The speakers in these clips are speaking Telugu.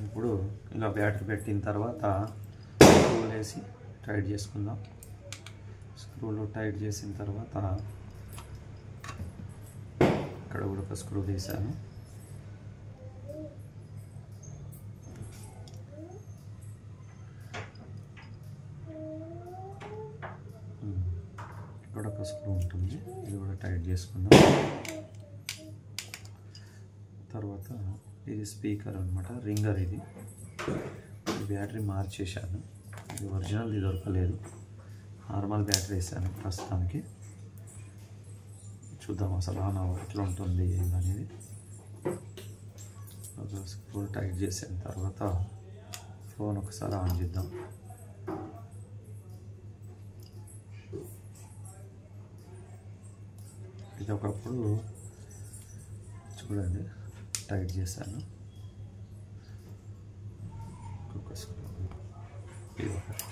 ఇప్పుడు ఇలా బ్యాటరీ పెట్టిన తర్వాత స్క్రూలు వేసి టైట్ చేసుకుందాం. స్క్రూలు టైట్ చేసిన తర్వాత ఇక్కడ కూడా ఒక స్క్రూ తీసాను. ఇక్కడ ఒక స్క్రూ ఉంటుంది, ఇది కూడా టైట్ చేసుకుందాం. తర్వాత ఇది స్పీకర్ అన్నమాట, రింగర్. ఇది బ్యాటరీ మార్చేశాను, ఇది ఒరిజినల్ది దొరకలేదు, నార్మల్ బ్యాటరీ వేసాను ప్రస్తుతానికి. చూద్దాం అసలు ఆన్ ఎట్లా ఉంటుంది అనేది. స్క్రూ టైట్ చేసిన తర్వాత ఫోన్ ఒకసారి ఆన్ చేద్దాం. ఇది ఒకప్పుడు చూడండి టైట్ చేశాను. ఒక్కొక్క స్క్రూ ఇది ఒకటి.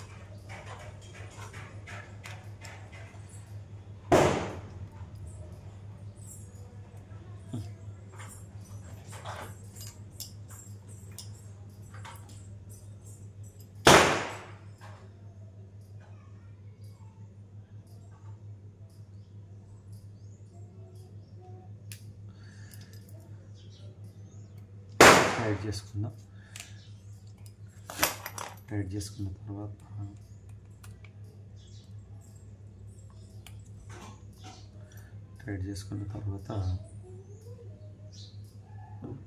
టైట్ చేసుకుందాం. టైట్ చేసుకున్న తర్వాత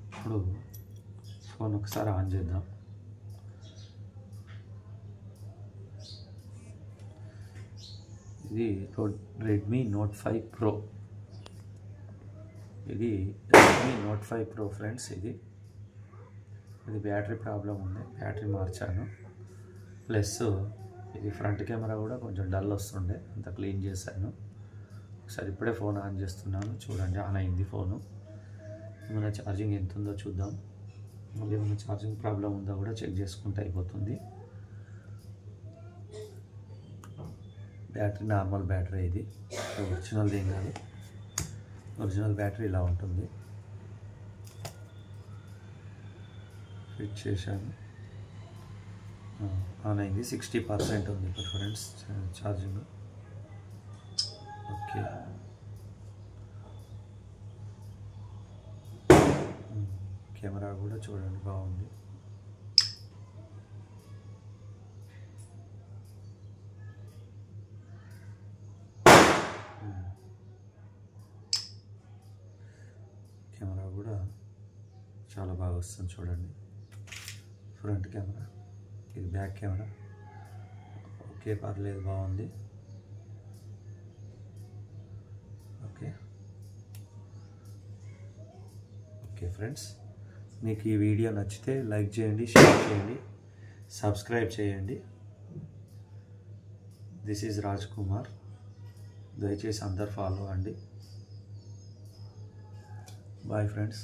ఇప్పుడు ఫోన్ ఒకసారి ఆన్ చేద్దాం. ఇది రెడ్మీ నోట్ 5 ప్రో. ఇది రెడ్మీ నోట్ 5 ప్రో ఫ్రెండ్స్. ఇది బ్యాటరీ ప్రాబ్లం ఉంది, బ్యాటరీ మార్చాను. ప్లస్ ఇది ఫ్రంట్ కెమెరా కూడా కొంచెం డల్ వస్తుండే, అంత క్లీన్ చేశాను. ఒకసారి ఇప్పుడే ఫోన్ ఆన్ చేస్తున్నాను, చూడండి ఆన్ అయింది ఫోను. ఏమైనా ఛార్జింగ్ ఎంత ఉందో చూద్దాం. మళ్ళీ ఏమైనా ఛార్జింగ్ ప్రాబ్లం ఉందో కూడా చెక్ చేసుకుంటే అయిపోతుంది. బ్యాటరీ నార్మల్ బ్యాటరీ, ఇది ఒరిజినల్ది ఏం కాదు. ఒరిజినల్ బ్యాటరీ ఇలా ఉంటుంది. ఫిట్ చేశాను, ఆన్ అయింది. 60% ఉంది ఇప్పుడు ఫ్రెండ్స్ ఛార్జింగ్. ఓకే, కెమెరా కూడా చూడండి బాగుంది. కెమెరా కూడా చాలా బాగా వస్తుంది చూడండి. ఫ్రంట్ కెమెరా, ఇది బ్యాక్ కెమెరా. ఓకే, పర్లేదు, బాగుంది. ఓకే ఫ్రెండ్స్, మీకు ఈ వీడియో నచ్చితే లైక్ చేయండి, షేర్ చేయండి, సబ్స్క్రైబ్ చేయండి. This is Raj Kumar. దయచేసి అందరు ఫాలో అండి. Bye friends.